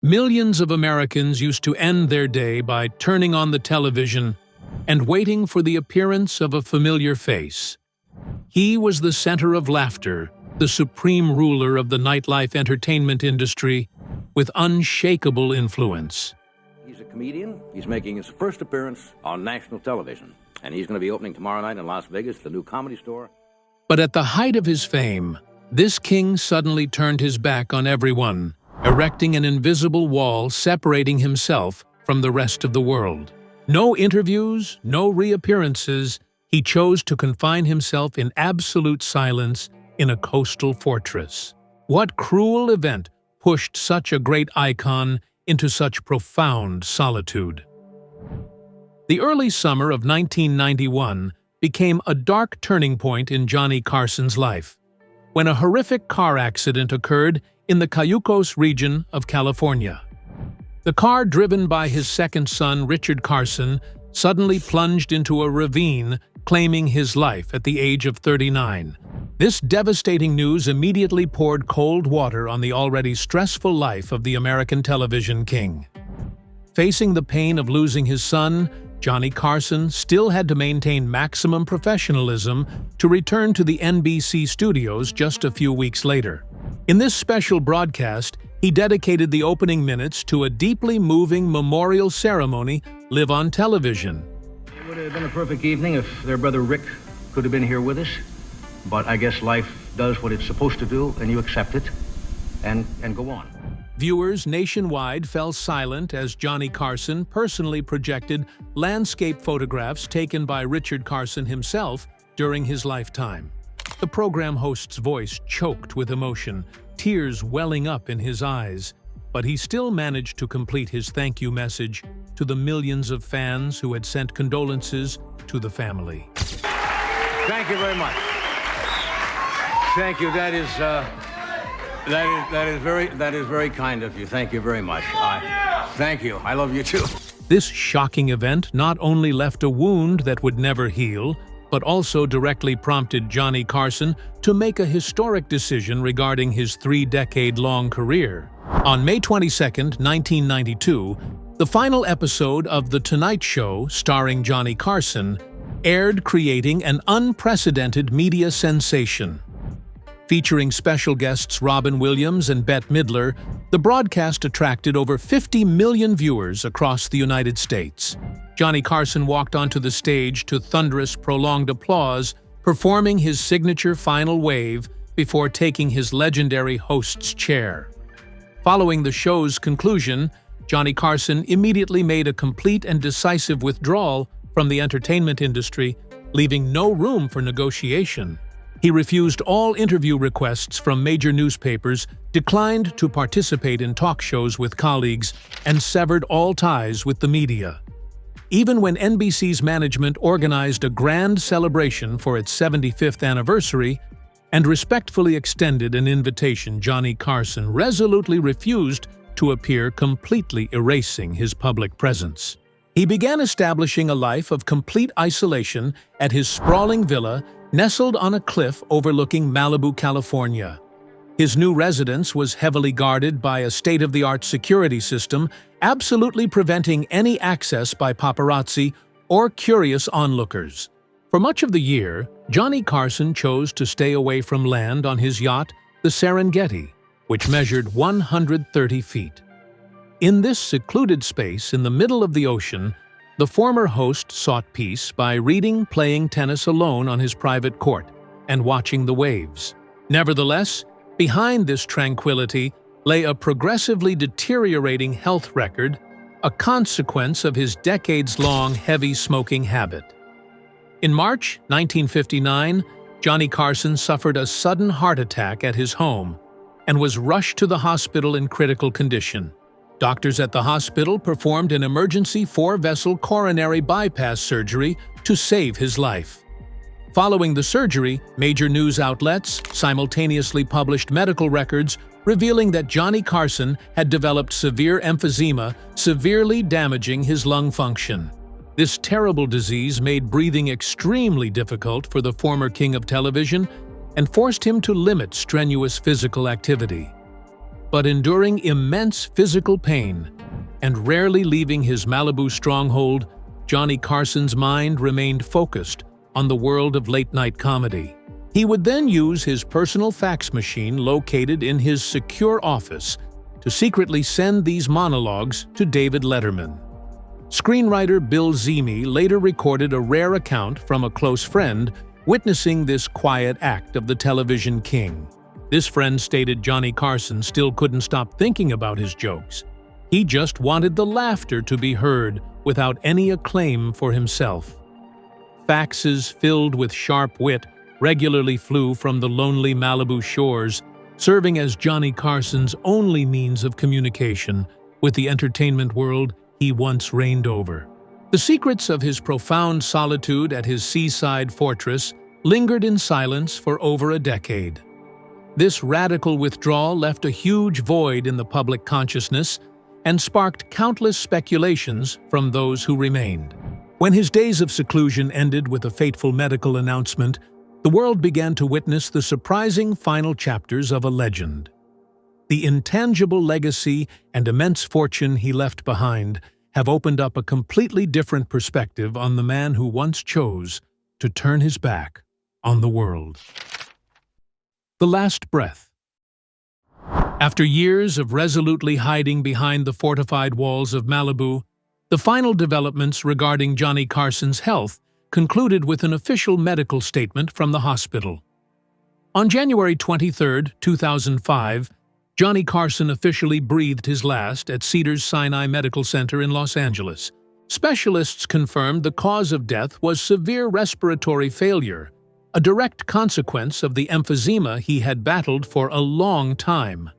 Millions of Americans used to end their day by turning on the television and waiting for the appearance of a familiar face. He was the center of laughter, the supreme ruler of the nightlife entertainment industry, with unshakable influence. He's a comedian. He's making his first appearance on national television, and he's going to be opening tomorrow night in Las Vegas, the new Comedy Store. But at the height of his fame, this king suddenly turned his back on everyone, erecting an invisible wall separating himself from the rest of the world. No interviews, no reappearances. He chose to confine himself in absolute silence in a coastal fortress. What cruel event pushed such a great icon into such profound solitude? The early summer of 1991 became a dark turning point in Johnny Carson's life, when a horrific car accident occurred in the Cayucos region of California. The car, driven by his second son, Richard Carson, suddenly plunged into a ravine, claiming his life at the age of 39. This devastating news immediately poured cold water on the already stressful life of the American television king. Facing the pain of losing his son, Johnny Carson still had to maintain maximum professionalism to return to the NBC studios just a few weeks later. In this special broadcast, he dedicated the opening minutes to a deeply moving memorial ceremony live on television. It would have been a perfect evening if their brother Rick could have been here with us, but I guess life does what it's supposed to do, and you accept it and go on. Viewers nationwide fell silent as Johnny Carson personally projected landscape photographs taken by Richard Carson himself during his lifetime. The program host's voice choked with emotion, tears welling up in his eyes, but he still managed to complete his thank you message to the millions of fans who had sent condolences to the family. Thank you very much. Thank you. That is very kind of you. Thank you very much. Thank you. I love you too. This shocking event not only left a wound that would never heal, but also directly prompted Johnny Carson to make a historic decision regarding his 3-decade-long career. On May 22, 1992, the final episode of The Tonight Show, starring Johnny Carson, aired, creating an unprecedented media sensation. Featuring special guests Robin Williams and Bette Midler, the broadcast attracted over 50 million viewers across the United States. Johnny Carson walked onto the stage to thunderous, prolonged applause, performing his signature final wave before taking his legendary host's chair. Following the show's conclusion, Johnny Carson immediately made a complete and decisive withdrawal from the entertainment industry, leaving no room for negotiation. He refused all interview requests from major newspapers, declined to participate in talk shows with colleagues, and severed all ties with the media. Even when NBC's management organized a grand celebration for its 75th anniversary and respectfully extended an invitation, Johnny Carson resolutely refused to appear, completely erasing his public presence. He began establishing a life of complete isolation at his sprawling villa nestled on a cliff overlooking Malibu, California. His new residence was heavily guarded by a state-of-the-art security system, absolutely preventing any access by paparazzi or curious onlookers. For much of the year, Johnny Carson chose to stay away from land on his yacht, the Serengeti, which measured 130 feet. In this secluded space in the middle of the ocean, the former host sought peace by reading, playing tennis alone on his private court, and watching the waves. Nevertheless, behind this tranquility lay a progressively deteriorating health record, a consequence of his decades-long heavy smoking habit. In March 1959, Johnny Carson suffered a sudden heart attack at his home and was rushed to the hospital in critical condition. Doctors at the hospital performed an emergency 4-vessel coronary bypass surgery to save his life. Following the surgery, major news outlets simultaneously published medical records revealing that Johnny Carson had developed severe emphysema, severely damaging his lung function. This terrible disease made breathing extremely difficult for the former king of television and forced him to limit strenuous physical activity. but enduring immense physical pain and rarely leaving his Malibu stronghold, Johnny Carson's mind remained focused on the world of late-night comedy. He would then use his personal fax machine located in his secure office to secretly send these monologues to David Letterman. Screenwriter Bill Zimi later recorded a rare account from a close friend witnessing this quiet act of the television king. This friend stated Johnny Carson still couldn't stop thinking about his jokes. He just wanted the laughter to be heard without any acclaim for himself. Faxes filled with sharp wit regularly flew from the lonely Malibu shores, serving as Johnny Carson's only means of communication with the entertainment world he once reigned over. The secrets of his profound solitude at his seaside fortress lingered in silence for over a decade. This radical withdrawal left a huge void in the public consciousness and sparked countless speculations from those who remained. When his days of seclusion ended with a fateful medical announcement, the world began to witness the surprising final chapters of a legend. The intangible legacy and immense fortune he left behind have opened up a completely different perspective on the man who once chose to turn his back on the world. The Last Breath. After years of resolutely hiding behind the fortified walls of Malibu, the final developments regarding Johnny Carson's health concluded with an official medical statement from the hospital. On January 23, 2005, Johnny Carson officially breathed his last at Cedars-Sinai Medical Center in Los Angeles. Specialists confirmed the cause of death was severe respiratory failure, a direct consequence of the emphysema he had battled for a long time.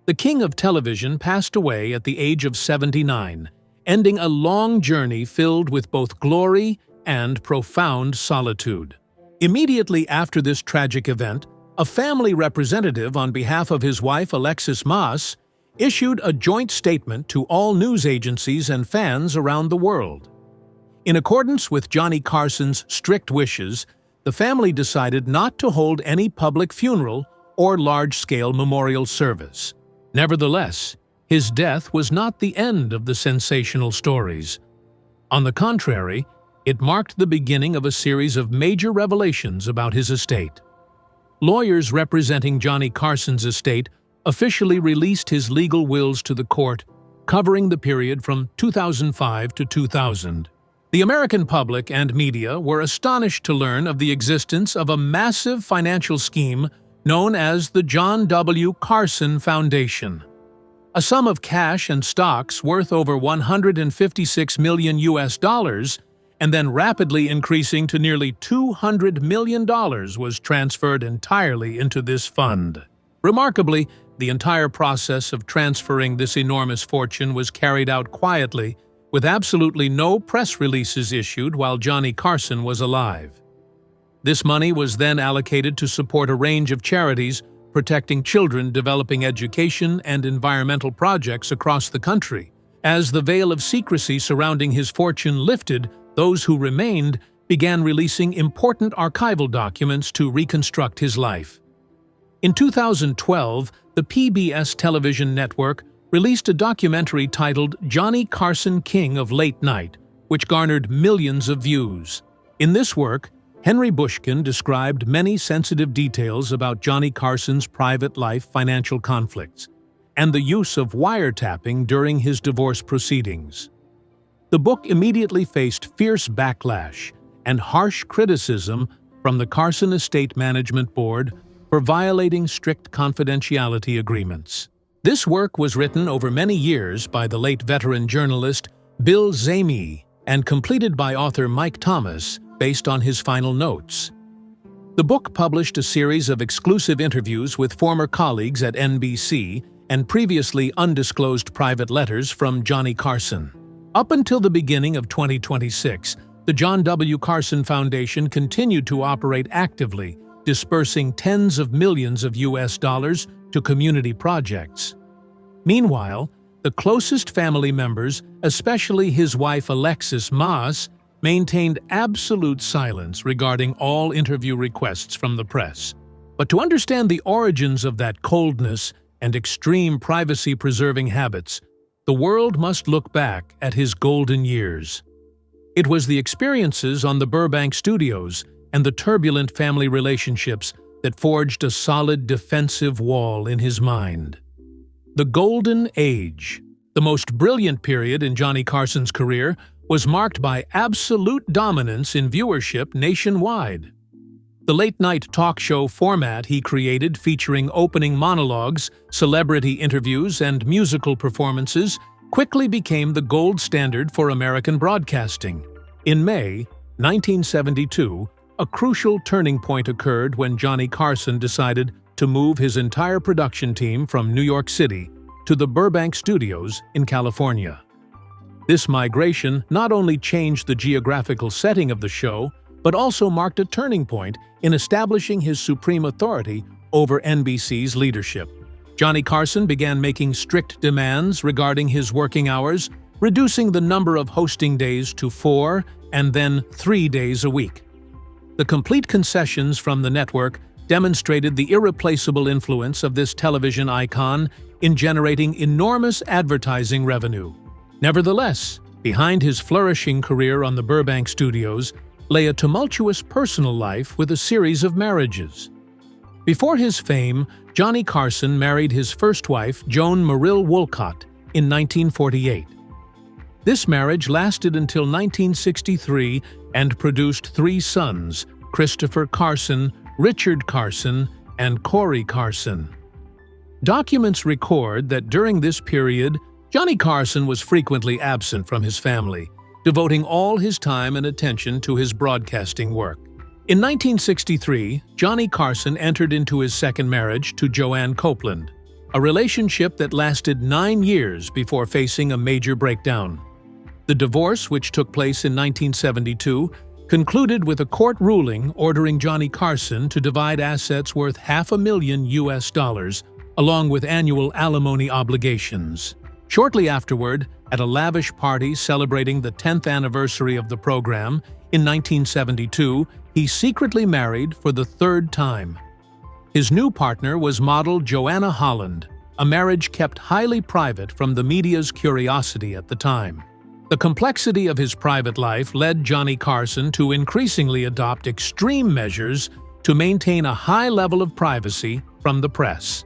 The king of television passed away at the age of 79, ending a long journey filled with both glory and profound solitude. Immediately after this tragic event, a family representative on behalf of his wife Alexis Maas issued a joint statement to all news agencies and fans around the world. In accordance with Johnny Carson's strict wishes, the family decided not to hold any public funeral or large-scale memorial service. Nevertheless, his death was not the end of the sensational stories. On the contrary, it marked the beginning of a series of major revelations about his estate. Lawyers representing Johnny Carson's estate officially released his legal wills to the court, covering the period from 2005 to 2000. The American public and media were astonished to learn of the existence of a massive financial scheme known as the John W. Carson Foundation. A sum of cash and stocks worth over $156 million and then rapidly increasing to nearly $200 million was transferred entirely into this fund. Remarkably, the entire process of transferring this enormous fortune was carried out quietly, with absolutely no press releases issued while Johnny Carson was alive. This money was then allocated to support a range of charities protecting children developing education and environmental projects across the country. As the veil of secrecy surrounding his fortune lifted, those who remained began releasing important archival documents to reconstruct his life. In 2012, the PBS television network released a documentary titled Johnny Carson, King of Late Night, which garnered millions of views. In this work, Henry Bushkin described many sensitive details about Johnny Carson's private life financial conflicts and the use of wiretapping during his divorce proceedings. The book immediately faced fierce backlash and harsh criticism from the Carson Estate Management Board for violating strict confidentiality agreements. This work was written over many years by the late veteran journalist Bill Zimi and completed by author Mike Thomas based on his final notes. The book published a series of exclusive interviews with former colleagues at NBC and previously undisclosed private letters from Johnny Carson. Up until the beginning of 2026, the John W. Carson Foundation continued to operate actively, dispersing tens of millions of US dollars to community projects. Meanwhile, the closest family members, especially his wife Alexis Maas, maintained absolute silence regarding all interview requests from the press. But to understand the origins of that coldness, and extreme privacy-preserving habits, the world must look back at his golden years. It was the experiences on the Burbank studios and the turbulent family relationships that forged a solid defensive wall in his mind. The Golden Age, the most brilliant period in Johnny Carson's career, was marked by absolute dominance in viewership nationwide. The late-night talk show format he created, featuring opening monologues, celebrity interviews, and musical performances, quickly became the gold standard for American broadcasting. In May 1972, a crucial turning point occurred when Johnny Carson decided to move his entire production team from New York City to the Burbank studios in California. This migration not only changed the geographical setting of the show, but also marked a turning point in establishing his supreme authority over NBC's leadership. Johnny Carson began making strict demands regarding his working hours, reducing the number of hosting days to 4 and then 3 days a week. The complete concessions from the network demonstrated the irreplaceable influence of this television icon in generating enormous advertising revenue. Nevertheless, behind his flourishing career on the Burbank studios lay a tumultuous personal life with a series of marriages. Before his fame, Johnny Carson married his first wife, Joan Marill Wolcott, in 1948. This marriage lasted until 1963 and produced 3 sons, Christopher Carson, Richard Carson, and Corey Carson. Documents record that during this period, Johnny Carson was frequently absent from his family, devoting all his time and attention to his broadcasting work. In 1963, Johnny Carson entered into his second marriage to Joanne Copeland, a relationship that lasted 9 years before facing a major breakdown. The divorce, which took place in 1972, concluded with a court ruling ordering Johnny Carson to divide assets worth $500,000, along with annual alimony obligations. Shortly afterward, at a lavish party celebrating the 10th anniversary of the program, in 1972, he secretly married for the 3rd time. His new partner was model Joanna Holland, a marriage kept highly private from the media's curiosity at the time. The complexity of his private life led Johnny Carson to increasingly adopt extreme measures to maintain a high level of privacy from the press.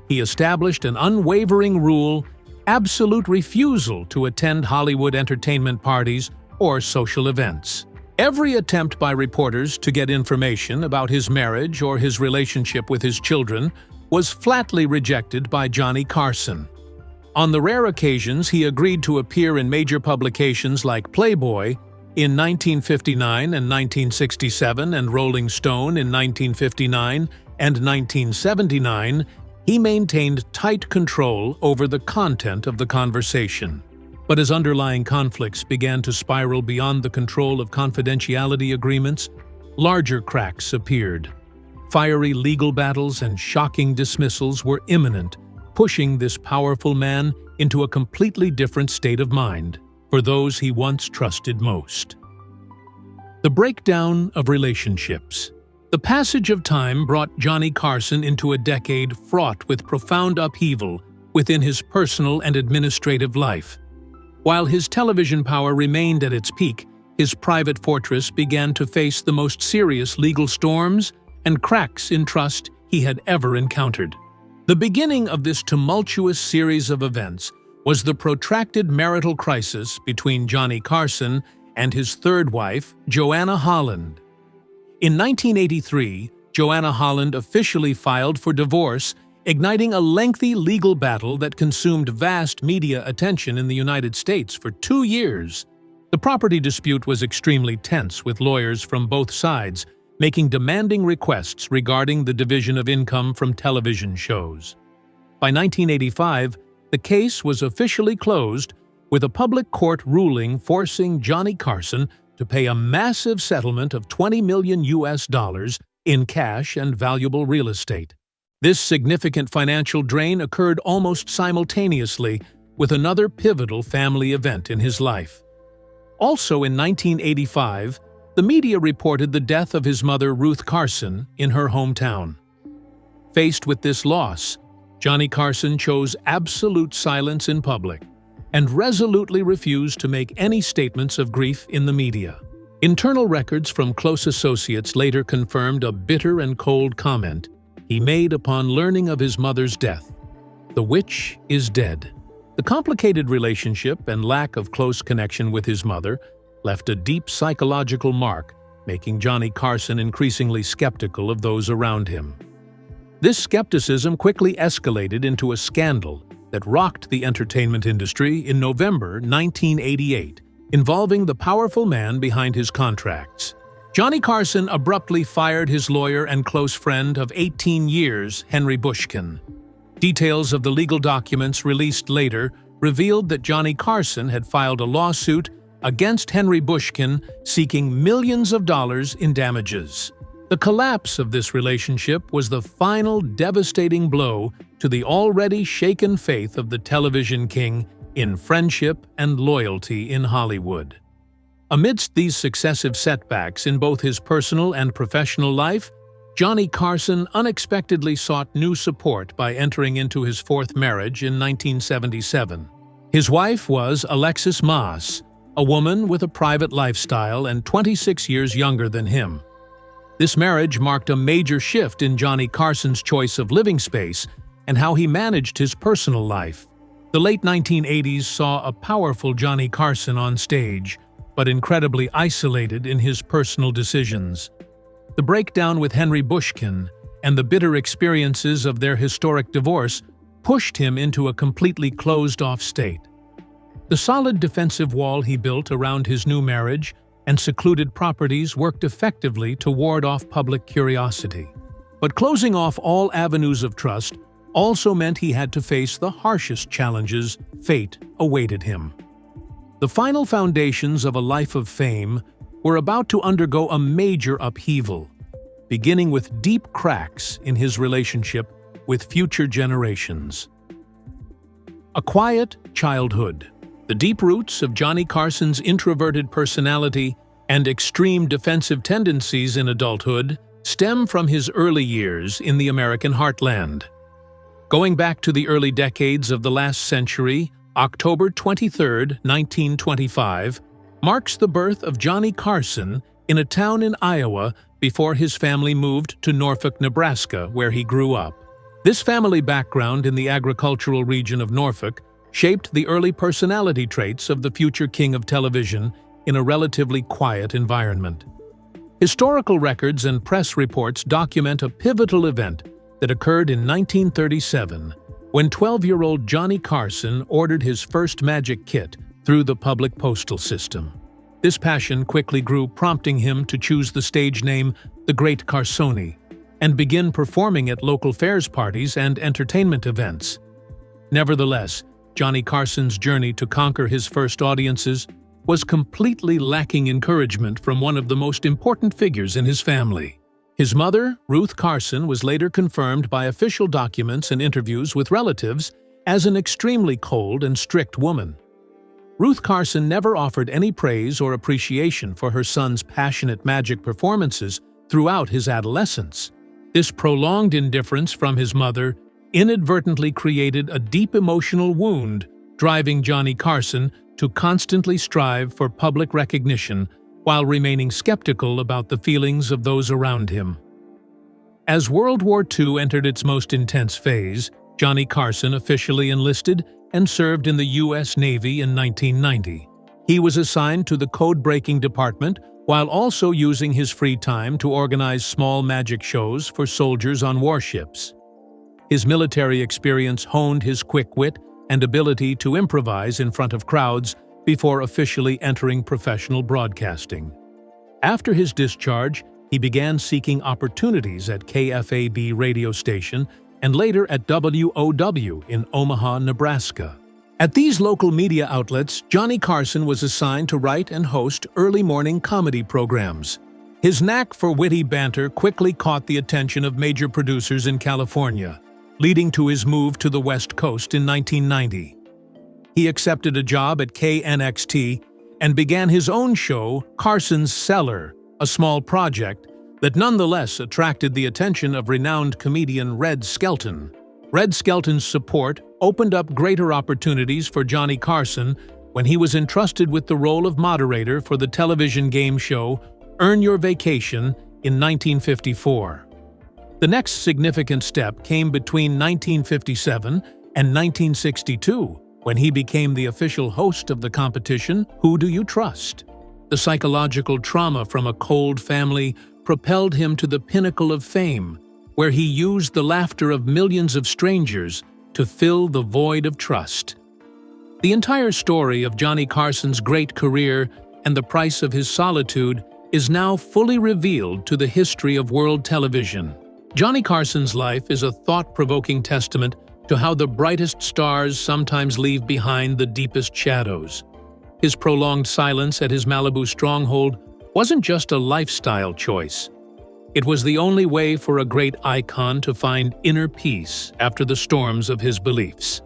He established an unwavering rule: absolute refusal to attend Hollywood entertainment parties or social events. Every attempt by reporters to get information about his marriage or his relationship with his children was flatly rejected by Johnny Carson. On the rare occasions he agreed to appear in major publications like Playboy in 1959 and 1967 and Rolling Stone in 1959 and 1979, he maintained tight control over the content of the conversation. But as underlying conflicts began to spiral beyond the control of confidentiality agreements, larger cracks appeared. Fiery legal battles and shocking dismissals were imminent, pushing this powerful man into a completely different state of mind for those he once trusted most. The breakdown of relationships. The passage of time brought Johnny Carson into a decade fraught with profound upheaval within his personal and administrative life. While his television power remained at its peak, his private fortress began to face the most serious legal storms and cracks in trust he had ever encountered. The beginning of this tumultuous series of events was the protracted marital crisis between Johnny Carson and his third wife, Joanna Holland. In 1983, Joanna Holland officially filed for divorce, igniting a lengthy legal battle that consumed vast media attention in the United States for 2 years. The property dispute was extremely tense, with lawyers from both sides making demanding requests regarding the division of income from television shows. By 1985, the case was officially closed, with a public court ruling forcing Johnny Carson to pay a massive settlement of $20 million in cash and valuable real estate. This significant financial drain occurred almost simultaneously with another pivotal family event in his life. Also in 1985, the media reported the death of his mother, Ruth Carson, in her hometown. Faced with this loss, Johnny Carson chose absolute silence in public and resolutely refused to make any statements of grief in the media. Internal records from close associates later confirmed a bitter and cold comment he made upon learning of his mother's death. "The witch is dead." The complicated relationship and lack of close connection with his mother left a deep psychological mark, making Johnny Carson increasingly skeptical of those around him. This skepticism quickly escalated into a scandal that rocked the entertainment industry in November 1988, involving the powerful man behind his contracts. Johnny Carson abruptly fired his lawyer and close friend of 18 years, Henry Bushkin. Details of the legal documents released later revealed that Johnny Carson had filed a lawsuit against Henry Bushkin seeking millions of dollars in damages. The collapse of this relationship was the final devastating blow to the already shaken faith of the television king in friendship and loyalty in Hollywood. Amidst these successive setbacks in both his personal and professional life, Johnny Carson unexpectedly sought new support by entering into his fourth marriage in 1977. His wife was Alexis Maas, a woman with a private lifestyle and 26 years younger than him. This marriage marked a major shift in Johnny Carson's choice of living space and how he managed his personal life. The late 1980s saw a powerful Johnny Carson on stage, but incredibly isolated in his personal decisions. The breakdown with Henry Bushkin and the bitter experiences of their historic divorce pushed him into a completely closed-off state. The solid defensive wall he built around his new marriage and secluded properties worked effectively to ward off public curiosity. But closing off all avenues of trust also meant he had to face the harshest challenges fate awaited him. The final foundations of a life of fame were about to undergo a major upheaval, beginning with deep cracks in his relationship with future generations. A quiet childhood. The deep roots of Johnny Carson's introverted personality and extreme defensive tendencies in adulthood stem from his early years in the American heartland. Going back to the early decades of the last century, October 23, 1925, marks the birth of Johnny Carson in a town in Iowa before his family moved to Norfolk, Nebraska, where he grew up. This family background in the agricultural region of Norfolk shaped the early personality traits of the future king of television in a relatively quiet environment. Historical records and press reports document a pivotal event that occurred in 1937, when 12-year-old Johnny Carson ordered his first magic kit through the public postal system. This passion quickly grew, prompting him to choose the stage name The Great Carsoni and begin performing at local fairs parties and entertainment events. Nevertheless, Johnny Carson's journey to conquer his first audiences was completely lacking encouragement from one of the most important figures in his family. His mother, Ruth Carson, was later confirmed by official documents and interviews with relatives as an extremely cold and strict woman. Ruth Carson never offered any praise or appreciation for her son's passionate magic performances throughout his adolescence. This prolonged indifference from his mother inadvertently created a deep emotional wound, driving Johnny Carson to constantly strive for public recognition while remaining skeptical about the feelings of those around him. As World War II entered its most intense phase, Johnny Carson officially enlisted and served in the U.S. Navy in 1990. He was assigned to the code-breaking department while also using his free time to organize small magic shows for soldiers on warships. His military experience honed his quick wit and ability to improvise in front of crowds before officially entering professional broadcasting. After his discharge, he began seeking opportunities at KFAB radio station and later at WOW in Omaha, Nebraska. At these local media outlets, Johnny Carson was assigned to write and host early morning comedy programs. His knack for witty banter quickly caught the attention of major producers in California, leading to his move to the West Coast in 1990. He accepted a job at KNXT and began his own show, Carson's Cellar, a small project that nonetheless attracted the attention of renowned comedian Red Skelton. Red Skelton's support opened up greater opportunities for Johnny Carson when he was entrusted with the role of moderator for the television game show Earn Your Vacation in 1954. The next significant step came between 1957 and 1962, when he became the official host of the competition, Who Do You Trust? The psychological trauma from a cold family propelled him to the pinnacle of fame, where he used the laughter of millions of strangers to fill the void of trust. The entire story of Johnny Carson's great career and the price of his solitude is now fully revealed to the history of world television. Johnny Carson's life is a thought-provoking testament to how the brightest stars sometimes leave behind the deepest shadows. His prolonged silence at his Malibu stronghold wasn't just a lifestyle choice. It was the only way for a great icon to find inner peace after the storms of his beliefs.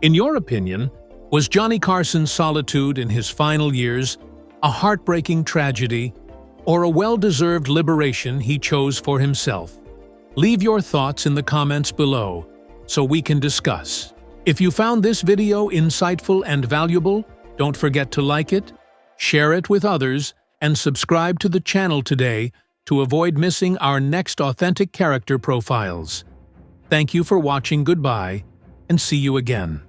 In your opinion, was Johnny Carson's solitude in his final years a heartbreaking tragedy or a well-deserved liberation he chose for himself? Leave your thoughts in the comments below so we can discuss. If you found this video insightful and valuable, don't forget to like it, share it with others, and subscribe to the channel today to avoid missing our next authentic character profiles. Thank you for watching. Goodbye, and see you again.